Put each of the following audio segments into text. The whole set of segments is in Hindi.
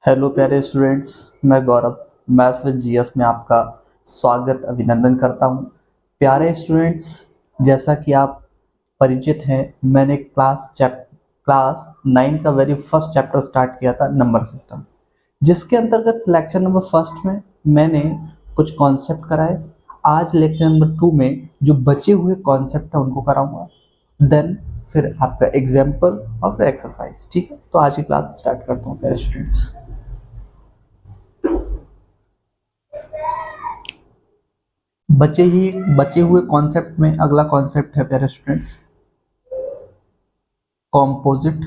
हेलो प्यारे स्टूडेंट्स, मैं गौरव मैथ्स विद जीएस में आपका स्वागत अभिनंदन करता हूं। प्यारे स्टूडेंट्स, जैसा कि आप परिचित हैं, मैंने क्लास 9 का वेरी फर्स्ट चैप्टर स्टार्ट किया था, नंबर सिस्टम, जिसके अंतर्गत लेक्चर नंबर फर्स्ट में मैंने कुछ कॉन्सेप्ट कराए। आज लेक्चर नंबर 2 में जो बचे हुए कॉन्सेप्ट हैं उनको कराऊंगा, देन फिर आपका एग्जाम्पल और फिर एक्सरसाइज। ठीक है, तो आज की क्लास स्टार्ट करता हूँ प्यारे स्टूडेंट्स। बचे हुए कॉन्सेप्ट में अगला कॉन्सेप्ट है प्यारे students, composite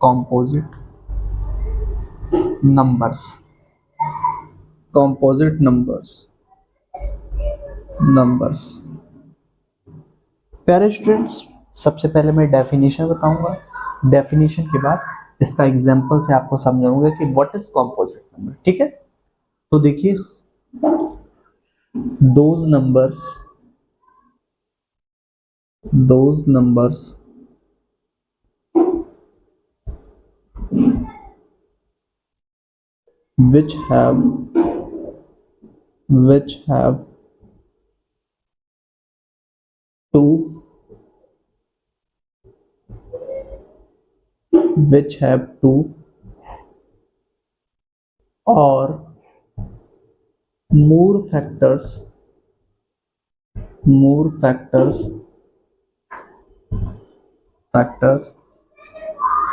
composite numbers. Composite numbers प्यारे स्टूडेंट्स, सबसे पहले मैं डेफिनेशन बताऊंगा। डेफिनेशन के बाद इसका एग्जांपल से आपको समझाऊंगा कि व्हाट इज कॉम्पोजिट नंबर। ठीक है, तो देखिए, those numbers which have two or more factors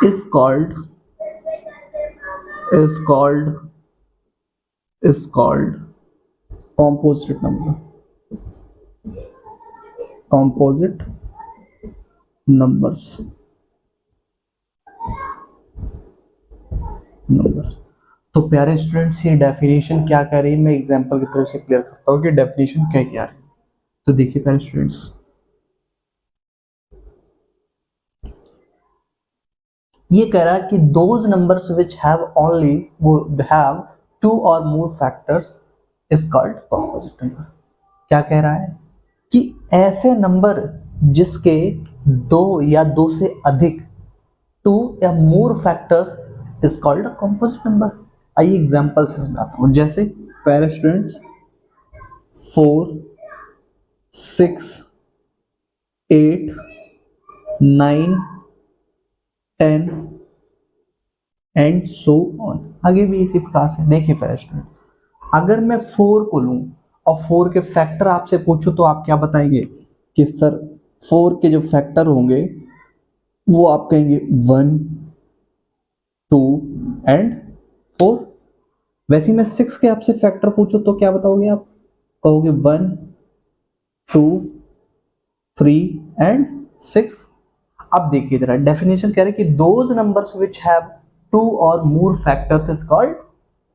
is called is called is called composite numbers। तो प्यारे स्टूडेंट्स, ये डेफिनेशन क्या कह रही है, मैं एग्जांपल की तरफ से क्लियर करता हूँ कि डेफिनेशन क्या क्या है। तो देखिए प्यारे स्टूडेंट्स, ये कह रहा है कि those numbers which have two or more factors is called composite number. क्या कह रहा है कि ऐसे नंबर जिसके दो या दो से अधिक, टू या more factors is called composite number. आइए एग्जांपल से समझाता हूँ। जैसे प्यारे स्टूडेंट्स, 4, 6, 8, 9, 10 एंड सो ऑन। आगे भी इसी प्रकार से। देखिए प्यारे स्टूडेंट, अगर मैं 4 को लूं और 4 के फैक्टर आपसे पूछूं तो आप क्या बताएंगे कि सर 4 के जो फैक्टर होंगे वो आप कहेंगे 1, 2 एंड 4। वैसे ही मैं 6 के आपसे फैक्टर पूछूं तो क्या बताओगे आप? कहोगे 1, 2, 3 एंड 6। अब देखिए जरा, डेफिनेशन कह रहे हैं कि those numbers which have two or more factors is called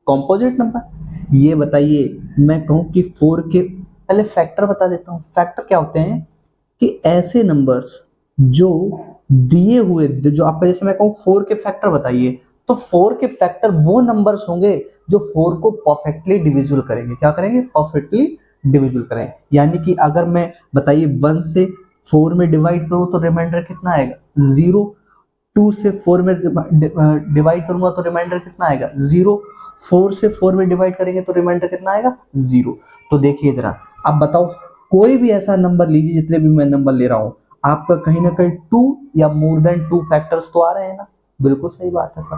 composite number. ये बताइए, मैं कहूं कि 4 के पहले फैक्टर बता देता हूं। फैक्टर क्या होते हैं कि ऐसे नंबर्स जो दिए हुए, जो आपका, जैसे मैं कहूं 4 के फैक्टर बताइए, तो 4 के फैक्टर वो नंबर्स होंगे जो 4 को परफेक्टली डिविजिबल करेंगे। क्या करेंगे? परफेक्टली डिविजिबल करेंगे। यानी कि अगर मैं बताइए 1 से 4 में डिवाइड करूं तो रिमाइंडर कितना आएगा? 0। 2 से 4 में डिवाइड करूंगा तो रिमाइंडर कितना आएगा? 0। 4 से 4 में डिवाइड करेंगे तो रिमाइंडर कितना आएगा? 0। तो देखिए जरा, अब बताओ, कोई भी ऐसा नंबर लीजिए, जितने भी मैं नंबर ले रहा हूं, आपका कहीं ना कहीं 2 या मोर देन 2 फैक्टर्स तो आ रहे हैं ना? बिल्कुल सही बात है सर।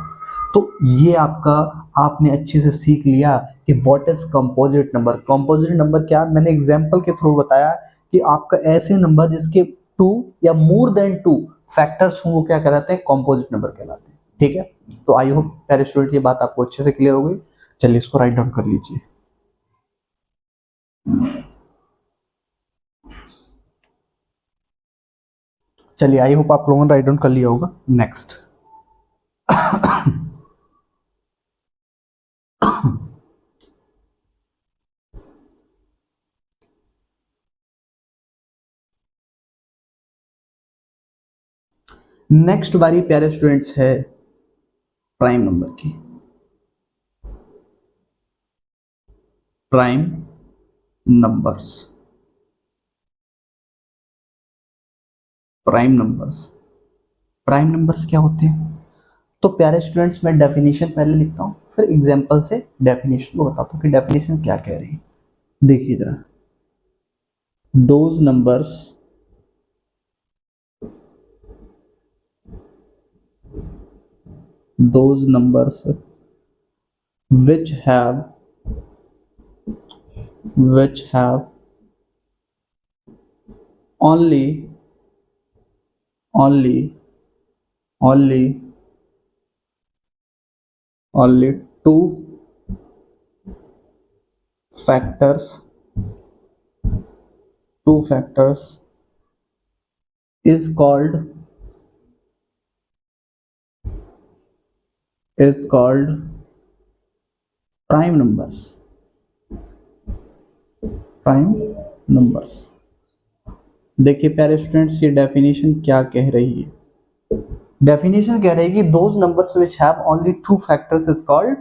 तो ये आपका, आपने अच्छे से सीख लिया कि what is composite number. Composite number क्या, मैंने एग्जांपल के थ्रू बताया कि आपका ऐसे नंबर जिसके 2 या मोर देन 2 फैक्टर्स हों वो क्या कहलाते हैं? कंपोजिट नंबर कहलाते हैं। ठीक है, तो आई होप प्यारे स्टूडेंट ये बात आपको अच्छे से क्लियर हो गई। चलिए इसको राइट डाउन कर लीजिए। चलिए, आई होप आप लोगों ने राइट डाउन कर लिया होगा। नेक्स्ट, नेक्स्ट बारी प्यारे स्टूडेंट्स है प्राइम नंबर की। Prime numbers prime numbers prime numbers क्या होते हैं? तो प्यारे स्टूडेंट्स मैं डेफिनेशन पहले लिखता हूँ, फिर एग्जांपल से डेफिनेशन को बताता हूँ कि डेफिनेशन क्या कह रही है। देखिए जरा, those numbers which have only only only only two factors is called prime numbers. देखिए प्यारे स्टूडेंट्स, ये डेफिनेशन क्या कह रही है। डेफिनेशन कह रही है कि those numbers which have only two factors is called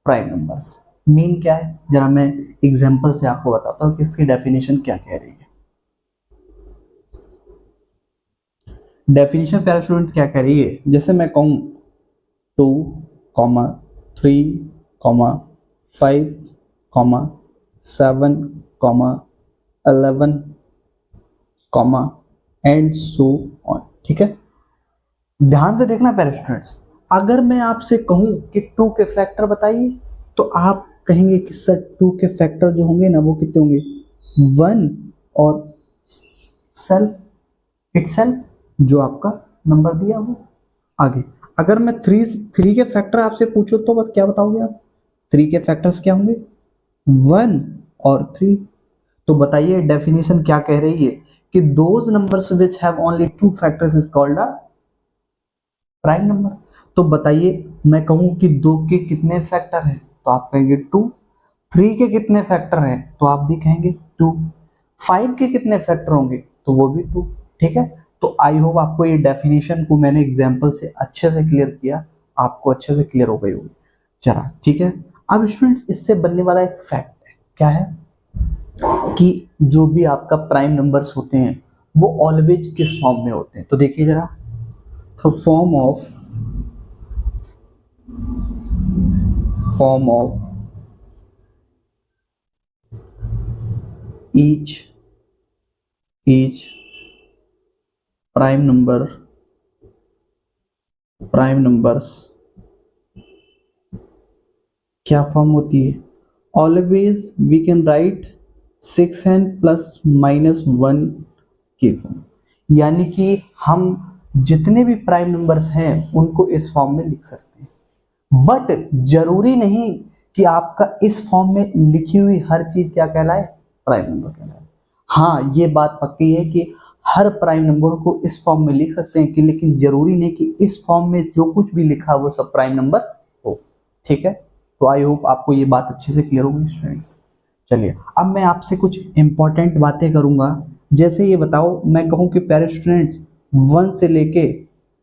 prime numbers. Mean क्या है, जरा मैं एग्जांपल से आपको बताता हूँ कि इसकी डेफिनेशन क्या कह रही है। डेफिनेशन प्यारे स्टूडेंट क्या कह रही है, जैसे मैं कहूँ 2, 3, 5, 7, 11, एंड सो ऑन। ठीक है, ध्यान से देखना प्यारे स्टूडेंट्स, अगर मैं आपसे कहूं कि 2 के फैक्टर बताइए, तो आप कहेंगे कि सर 2 के फैक्टर जो होंगे ना वो कितने होंगे, 1 और सेल्फ इटसेल्फ जो आपका नंबर दिया वो। आगे अगर मैं 3 के फैक्टर आपसे पूछूं तो क्या बताओगे आप, 3 के फैक्टर्स क्या होंगे, 1 और 3। तो बताइए डेफिनेशन क्या कह रही है कि those numbers which have only 2 factors is called a prime number. तो बताइए मैं कहूं कि 2 के कितने फैक्टर हैं, तो आप कहेंगे 2। 3 के कितने फैक्टर हैं, तो आप भी कहेंगे 2। 5 के कितने फैक्टर होंगे, तो वो भी 2। ठीक है, तो आई होप आपको ये डेफिनेशन को मैंने एग्जांपल से अच्छे से क्लियर किया, आपको अच्छे से क्लियर हो गई होगी। चला ठीक है, अब स्टूडेंट्स इससे बनने वाला एक फैक्ट है, क्या है कि जो भी आपका प्राइम नंबर्स होते हैं वो ऑलवेज किस फॉर्म में होते हैं। तो देखिए जरा, तो form of each prime numbers क्या फॉर्म होती है, always we can write 6n plus minus 1 के फॉर्म। यानी कि हम जितने भी प्राइम नंबर्स हैं उनको इस फॉर्म में लिख सकते हैं, बट जरूरी नहीं कि आपका इस फॉर्म में लिखी हुई हर चीज क्या कहलाए, प्राइम नंबर कहलाए। हाँ ये बात पक्की है कि हर प्राइम नंबर को इस फॉर्म में लिख सकते हैं कि, लेकिन जरूरी नहीं कि इस फॉर्म में जो कुछ भी लिखा वो सब प्राइम नंबर हो। ठीक है, तो आई होप आपको ये बात अच्छे से क्लियर होगी स्टूडेंट्स। चलिए अब मैं आपसे कुछ इंपॉर्टेंट बातें करूंगा। जैसे ये बताओ, मैं कहूं कि प्यारे स्टूडेंट्स 1 से लेके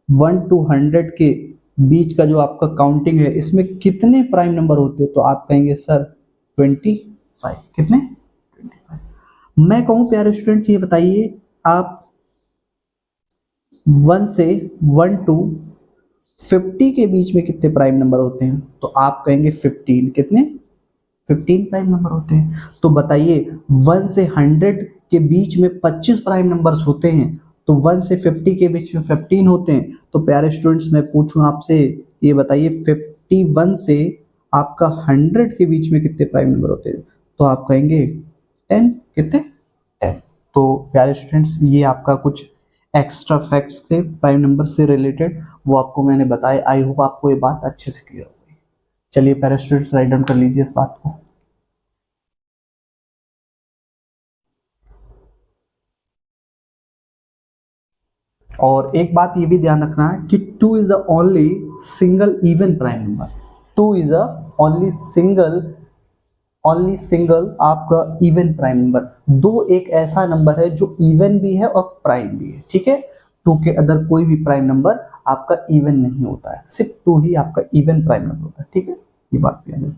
1 to 100 के बीच का जो आपका काउंटिंग है इसमें कितने प्राइम नंबर होते हैं, तो आप कहेंगे सर 25। कितने, 25। मैं कहूं प्यारे स्टूडेंट्स ये बताइए आप 1 से 1 to 50 के बीच में कितने प्राइम नंबर होते हैं, तो आप कहेंगे 15। कितने, 15 प्राइम नंबर होते हैं। तो बताइए 1 से 100 के बीच में 25 प्राइम नंबर्स होते हैं, तो 1 से 50 के बीच में 15 होते हैं। तो प्यारे स्टूडेंट्स मैं पूछूं आपसे, ये बताइए 51 से आपका 100 के बीच में कितने प्राइम नंबर होते हैं, तो आप कहेंगे 10। कितने, 10। तो प्यारे स्टूडेंट्स ये आपका कुछ एक्स्ट्रा फैक्ट्स थे प्राइम नंबर से रिलेटेड, वो आपको मैंने बताया। आई होप आपको ये बात अच्छे से क्लियर हो गई। चलिए प्यारे स्टूडेंट्स राइट डाउन कर लीजिए इस बात को। और एक बात ये भी ध्यान रखना है कि 2 is the only single even prime number. 2 is the only single आपका इवन प्राइम नंबर। 2 एक ऐसा नंबर है जो इवन भी है और प्राइम भी है। ठीक है, 2 के अदर कोई भी प्राइम नंबर आपका इवन नहीं होता है, सिर्फ 2 ही आपका इवन प्राइम नंबर होता है। ठीक है, ये बात भी याद रखिए।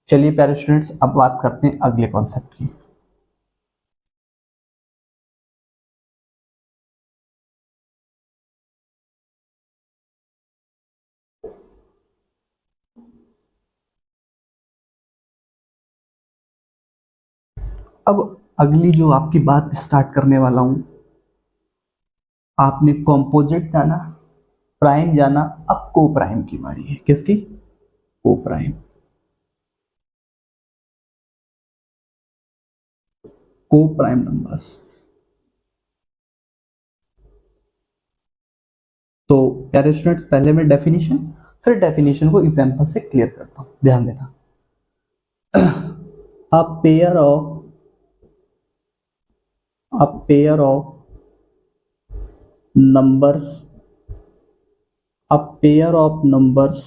चलिए प्यारे स्टूडेंट्स अब बात करते हैं अगले कॉन्सेप्ट की। अब अगली जो आपकी बात स्टार्ट करने वाला हूं, आपने कॉम्पोजिट जाना, प्राइम जाना, अब को प्राइम की बारी है। किसकी? को प्राइम। को प्राइम नंबर्स। तो प्यारे स्टूडेंट्स, पहले मैं डेफिनेशन, फिर डेफिनेशन को एग्जांपल से क्लियर करता हूं, ध्यान देना। अ pair of a pair of numbers, a pair of numbers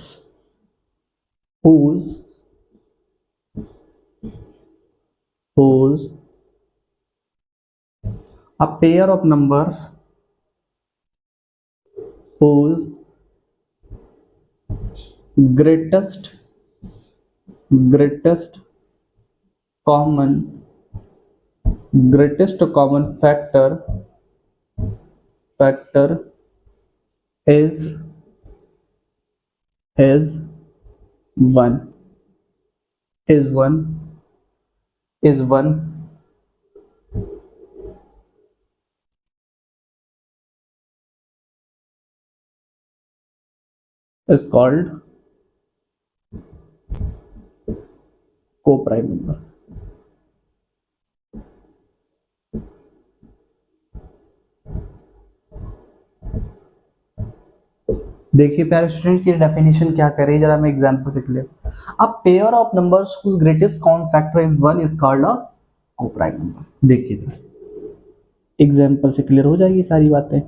whose a pair of numbers whose greatest greatest common factor is is one is one is one is called co-prime number। देखिए प्यारे स्टूडेंट्स, ये डेफिनेशन क्या कर रही है, जरा मैं एग्जांपल से clear. A pair of numbers whose greatest common factor is 1 is called a coprime number. देखिए जरा एग्जांपल से क्लियर हो जाएगी सारी बातें।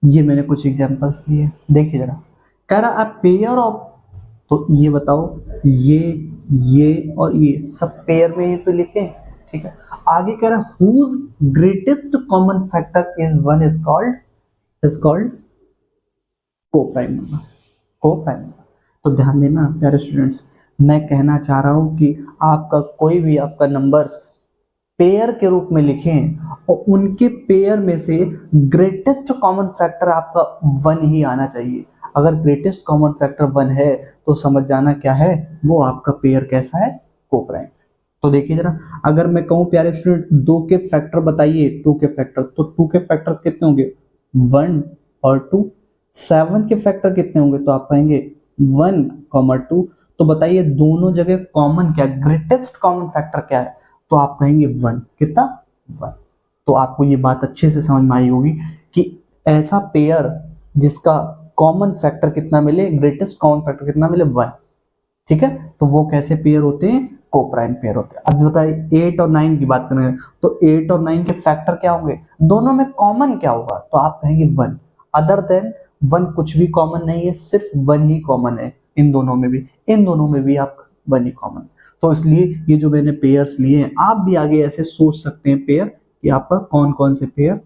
ये मैंने कुछ एग्जांपल्स लिए, देखिए जरा। कह रहा अ पेयर ऑफ, तो ये बताओ, ये और ये सब पेयर में ही तो लिखे, ठीक है। आगे कह रहा whose greatest common factor is 1 is called co prime number. Co prime number. तो ध्यान देना प्यारे स्टूडेंट्स, मैं कहना चाह रहा हूं कि आपका कोई भी आपका नंबर्स पेयर के रूप में लिखें और उनके पेयर में से ग्रेटेस्ट कॉमन फैक्टर आपका 1 ही आना चाहिए। अगर ग्रेटेस्ट कॉमन फैक्टर 1 है तो समझ जाना क्या है, वो आपका पेयर कैसा है, को प्राइम। तो देखिए जरा, अगर मैं कहूं प्यारे स्टूडेंट 2 के फैक्टर बताइए, 2 के फैक्टर, तो 2 के फैक्टर्स कितने होंगे, 1 और 2। 7 के फैक्टर कितने होंगे, तो आप कहेंगे 1, 2। तो बताइए दोनों जगह कॉमन क्या, ग्रेटेस्ट कॉमन फैक्टर क्या है, तो आप कहेंगे 1। कितना, 1। तो आपको ये बात अच्छे से समझ में आई होगी कि ऐसा पेयर जिसका कॉमन फैक्टर कितना मिले, ग्रेटेस्ट कॉमन फैक्टर कितना मिले, 1, ठीक है, तो वो कैसे पेयर होते हैं, को प्राइम पेयर होते हैं। अब बताइए 8 और 9 की बात करें, तो 8 और 9 के फैक्टर क्या होंगे, दोनों में कॉमन क्या होगा, तो आप कहेंगे 1। अदर देन 1 कुछ भी कॉमन नहीं है, सिर्फ 1 ही कॉमन है इन दोनों में भी, इन दोनों में भी आप 1 ही कॉमन। तो इसलिए ये जो मैंने पेयर्स लिए हैं, आप भी आगे ऐसे सोच सकते हैं पेयर कि आपका कौन कौन से पेयर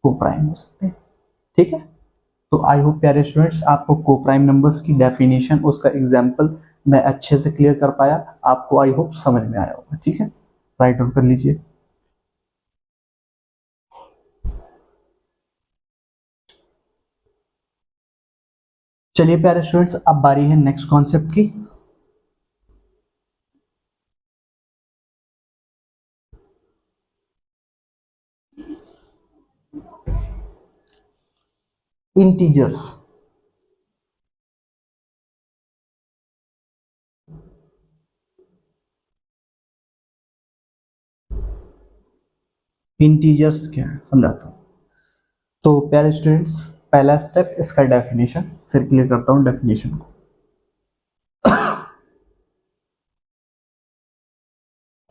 को प्राइम हो सकते हैं, ठीक है। तो आई होप प्यारे स्टूडेंट्स, आपको को प्राइम नंबर्स की डेफिनेशन, उसका एग्जांपल मैं अच्छे से क्लियर कर पाया, आपको आई होप समझ में आया होगा, ठीक है। राइट डाउन कर लीजिए। चलिए प्यारे स्टूडेंट्स, अब बारी है नेक्स्ट कॉन्सेप्ट की। इंटीजर्स। इंटीजर्स क्या है समझाता हूं। तो प्यारे स्टूडेंट्स, पहला स्टेप इसका डेफिनेशन, फिर क्लियर करता हूं डेफिनेशन को।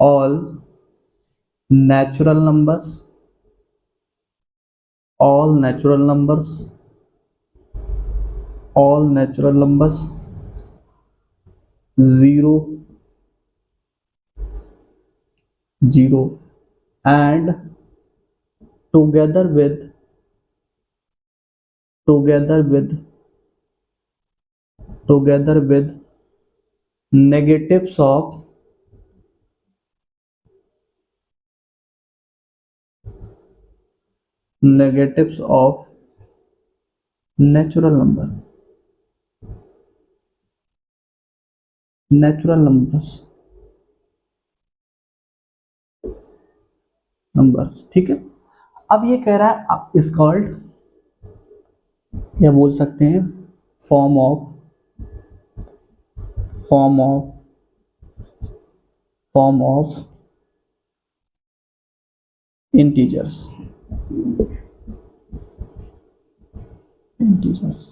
All natural numbers, all natural numbers all natural numbers 0 and together with together with negatives of natural number, natural numbers, ठीक है। अब ये कह रहा है इज कॉल्ड, या बोल सकते हैं form of form of form of integers, integers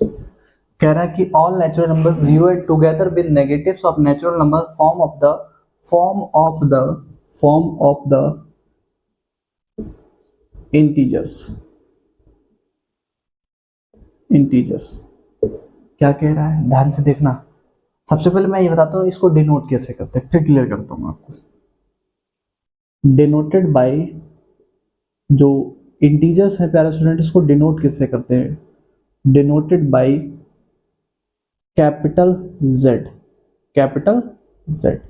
कह रहा है कि all natural numbers zero and together with negatives of natural number form of the integers, integers क्या कह रहा है, ध्यान से देखना। सबसे पहले मैं ये बताता हूँ इसको डिनोट कैसे करते हैं, फिर क्लियर करता हूँ आपको। डिनोटेड बाय, जो इंटीजर्स है प्यारे स्टूडेंट, इसको डिनोट किससे करते हैं, denoted by capital Z, capital Z,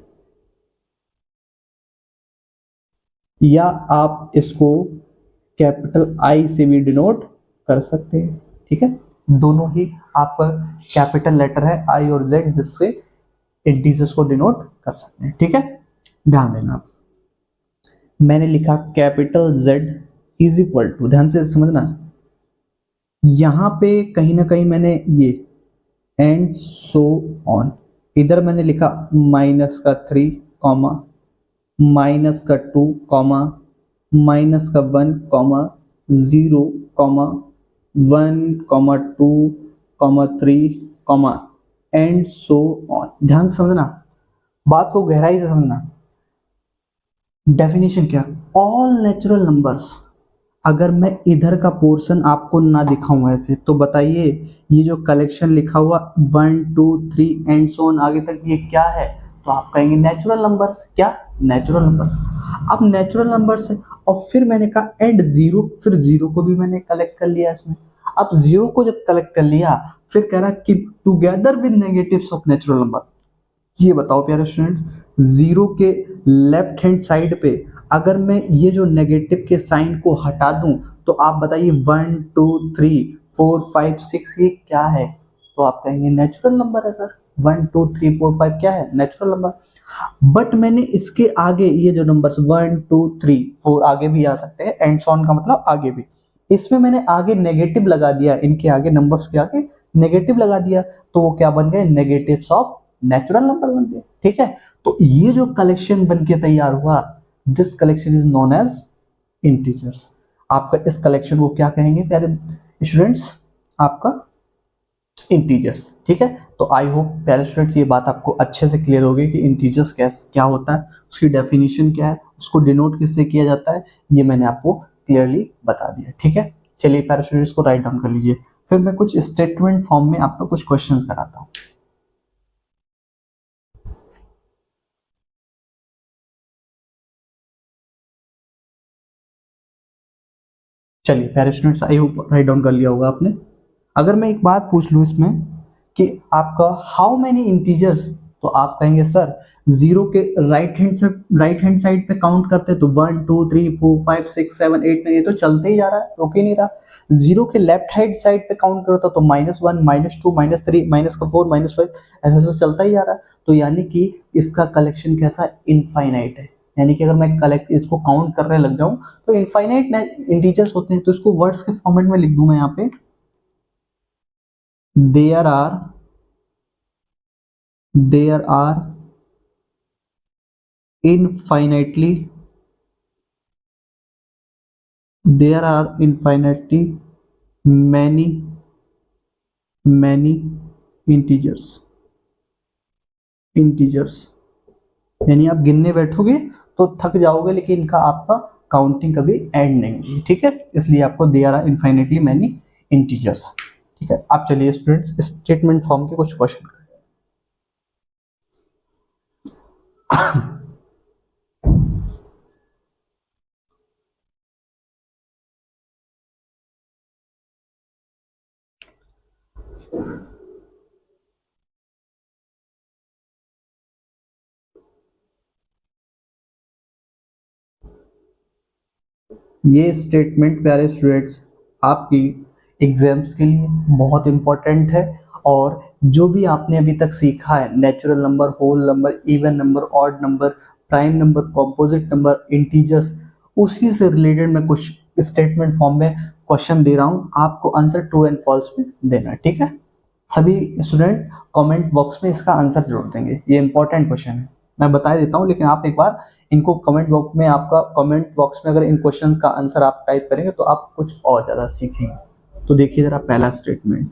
या आप इसको कैपिटल आई से भी डिनोट कर सकते हैं, ठीक है। दोनों ही आपका कैपिटल लेटर है आई और जेड, जिससे इंटीजर्स को डिनोट कर सकते हैं, ठीक है। ध्यान देना आप, मैंने लिखा capital Z is equal to, ध्यान से समझना, यहां पे कहीं ना कहीं मैंने ये एंड सो ऑन, इधर मैंने लिखा -3 comma -2 comma -1 0 1 2 and so on. ध्यान से समझना, बात को गहराई से समझना। डेफिनेशन क्या, ऑल नेचुरल नंबर्स, अगर मैं इधर का पोर्शन आपको ना दिखाऊं ऐसे, तो बताइए ये जो कलेक्शन लिखा हुआ 1 2 3 एंड सो ऑन आगे तक, ये क्या है, तो आप कहेंगे नेचुरल नंबर्स। क्या, नेचुरल नंबर्स। अब नेचुरल नंबर्स है, और फिर मैंने कहा एंड जीरो, फिर जीरो को भी मैंने कलेक्ट कर लिया इसमें। अब जीरो को जब कलेक्ट कर लिया, फिर कह रहा कि together with negatives of natural number. ये बताओ प्यारे स्टूडेंट्स, जीरो के लेफ्ट हैंड साइड पे अगर मैं ये जो नेगेटिव के साइन को हटा दूं, तो आप बताइए 1 2 3 4 5 6 ये क्या है, तो आप कहेंगे नेचुरल नंबर है सर। 1 2 3 4 5 क्या है, नेचुरल नंबर। बट मैंने इसके आगे ये जो नंबर्स 1 2 3 4 आगे भी आ सकते हैं, एंड सॉन का मतलब आगे भी, इसमें मैंने आगे नेगेटिव लगा दिया, इनके आगे नंबर्स के आगे नेगेटिव लगा दिया, तो वो क्या बन गए, नेगेटिव्स ऑफ नेचुरल नंबर बन गए, ठीक है। तो ये जो कलेक्शन बन के तैयार हुआ, this collection is known as integers. आपका इस कलेक्शन को क्या कहेंगे प्यारे स्टूडेंट्स, आपका इंटीजर्स, ठीक है। तो आई होप प्यारे स्टूडेंट्स ये बात आपको अच्छे से क्लियर होगी कि इंटीजर्स क्या होता है, उसकी डेफिनेशन क्या है, उसको डिनोट किससे किया जाता है, ये मैंने आपको क्लियरली बता दिया, ठीक है। चलिए प्यारे स्टूडेंट्स को राइट डाउन कर लीजिए, फिर मैं कुछ स्टेटमेंट फॉर्म में आपको कुछ क्वेश्चंस कराता हूँ। चलिए प्यारे students, I hope write down कर लिया होगा आपने। अगर मैं एक बात पूछ लूँ इसमें कि आपका हाउ मेनी इंटीजर्स, तो आप कहेंगे सर जीरो के राइट हैंड साइड पे काउंट करते हैं तो 1 2 3 4 5 6 7 8 9, ये तो चलते ही जा रहा है, रुक ही नहीं रहा। जीरो के लेफ्ट हैंड साइड पे काउंट करता तो -1 -2 -3 -4 -5, ऐसे तो चलता ही जा रहा है। तो यानी कि इसका कलेक्शन कैसा, इनफाइनाइट है। यानी कि अगर मैं कलेक्ट इसको काउंट करने लग जाऊं तो इनफाइनाइट इंटीजर्स होते हैं। तो इसको वर्ड्स के फॉर्मेट में लिख दूं मैं यहाँ पे, there are there are infinitely there are infinitely many integers, यानी आप गिनने बैठोगे तो थक जाओगे, लेकिन इनका आपका काउंटिंग कभी एंड नहीं होगी, ठीक है। इसलिए आपको there are infinitely many integers, ठीक है। आप चलिए स्टूडेंट्स स्टेटमेंट फॉर्म के कुछ क्वेश्चन ये स्टेटमेंट प्यारे स्टूडेंट्स आपकी एग्जाम्स के लिए बहुत इम्पोर्टेंट है, और जो भी आपने अभी तक सीखा है natural number, whole number, even number, odd number, prime number, composite number, integers, उसी से रिलेटेड मैं कुछ स्टेटमेंट फॉर्म में क्वेश्चन दे रहा हूँ, आपको आंसर ट्रू एंड फॉल्स में देना है, ठीक है। सभी स्टूडेंट कमेंट बॉक्स में इसका आंसर जरूर देंगे, ये इंपॉर्टेंट क्वेश्चन है, मैं बता देता हूँ, लेकिन आप एक बार इनको कमेंट बॉक्स में, आपका कमेंट बॉक्स में अगर इन क्वेश्चंस का आंसर आप टाइप करेंगे तो आप कुछ और ज्यादा सीखेंगे। तो देखिए जरा पहला statement,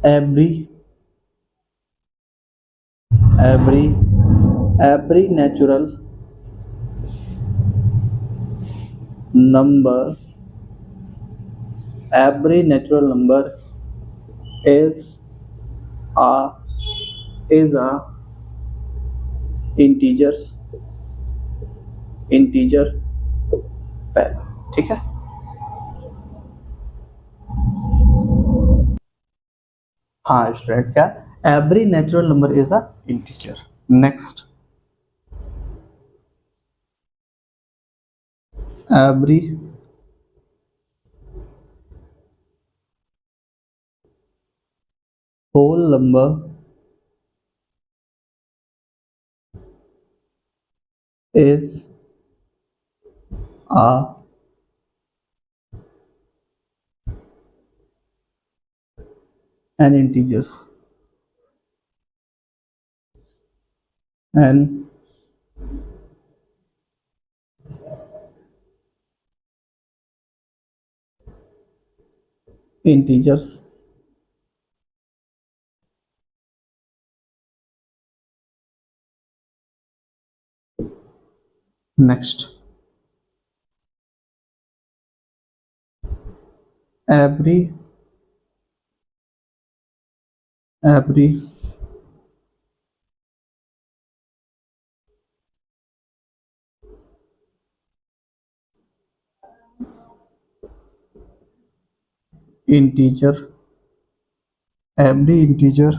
every every every natural number, every natural number is a is a integer पहला, ठीक है। हाँ स्टूडेंट, क्या every natural number is a integer. Next, every whole number is a an integers, an integers। Next, every integer, every integer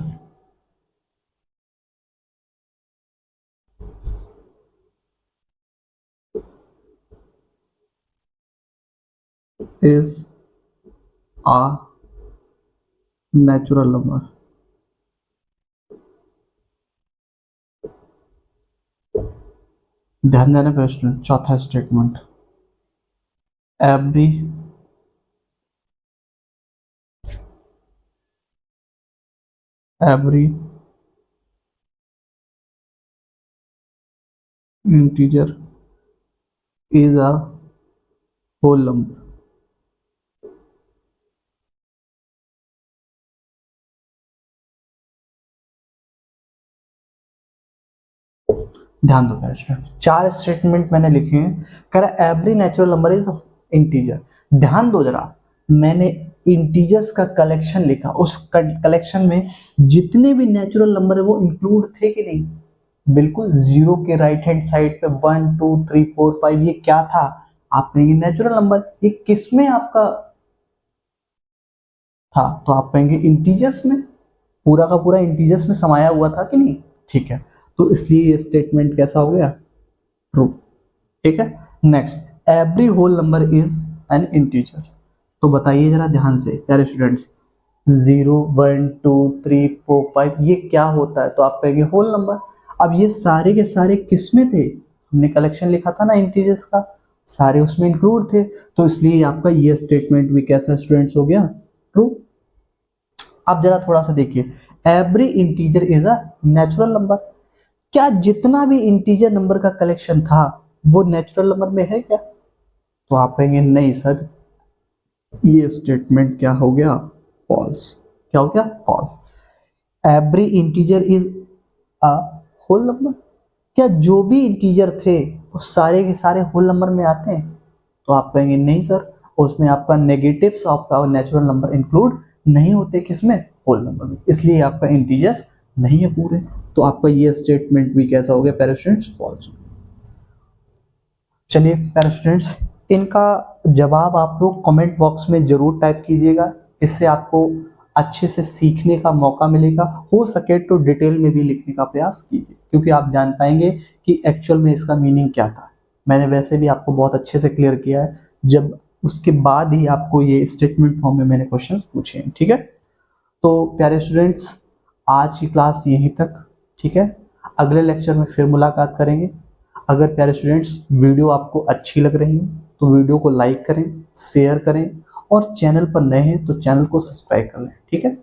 is a natural number। ध्यान देना प्रश्न, चौथा statement, every every integer is a whole number. ध्यान दो स्टूडेंट, चार स्टेटमेंट मैंने लिखे हैं, कह रहा every natural number is integer. ध्यान दो जरा, मैंने इंटीजर्स का कलेक्शन लिखा, उस कलेक्शन में जितने भी नेचुरल नंबर है वो इंक्लूड थे कि नहीं? बिल्कुल, जीरो के राइट हैंड साइड पे 1 2 3 4 5 ये क्या था? आप कहेंगे नेचुरल नंबर। ये किस में आपका था? तो आप कहेंगे इंटीजर्स में, पूरा का पूरा इंटीजर्स में समाया हुआ था कि नहीं? ठीक है, तो इसलिए ये स्टेटमेंट कैसा हो गया? ट्रू। ठीक है, next, every whole number is an integer. तो बताइए जरा ध्यान से प्यारे स्टूडेंट्स, 0 1 2 3 4 5 ये क्या होता है? तो आप कहेंगे होल नंबर। अब ये सारे के सारे किस में थे? हमने कलेक्शन लिखा था ना इंटीजर्स का, सारे उसमें इंक्लूड थे, तो इसलिए आपका ये स्टेटमेंट भी कैसा स्टूडेंट्स हो गया? ट्रू। अब जरा थोड़ा सा देखिए, every integer is a natural number. क्या जितना भी इंटीजर नंबर का कलेक्शन था वो नेचुरल नंबर में है क्या? तो आप कहेंगे नहीं सर, ये स्टेटमेंट क्या हो गया? फॉल्स। क्या हो गया? False. Every integer is a whole number. क्या जो भी इंटीजर थे वो सारे के सारे होल नंबर में आते हैं? तो आप कहेंगे नहीं सर, उसमें आपका नेगेटिव्स आपका नेचुरल नंबर इंक्लूड नहीं होते, किसमें? होल नंबर में, इसलिए आपका इंटीजर्स नहीं है पूरे। तो आपका ये स्टेटमेंट भी कैसा हो गया प्यारे स्टूडेंट्स? फॉल्स। चलिए प्यारे स्टूडेंट्स, इनका जवाब आप लोग कमेंट बॉक्स में जरूर टाइप कीजिएगा, इससे आपको अच्छे से सीखने का मौका मिलेगा। हो सके तो डिटेल में भी लिखने का प्रयास कीजिए, क्योंकि आप जान पाएंगे कि एक्चुअल में इसका मीनिंग क्या था। मैंने वैसे भी आपको बहुत अच्छे से क्लियर किया है, जब उसके बाद ही आपको ये स्टेटमेंट फॉर्म में मैंने क्वेश्चंस पूछे हैं, ठीक है। तो प्यारे स्टूडेंट्स, आज की क्लास यहीं तक, ठीक है। अगले लेक्चर में फिर मुलाकात करेंगे। अगर प्यारे स्टूडेंट्स वीडियो आपको अच्छी लग रही है तो वीडियो को लाइक करें, शेयर करें, और चैनल पर नए हैं तो चैनल को सब्सक्राइब कर लें, ठीक है।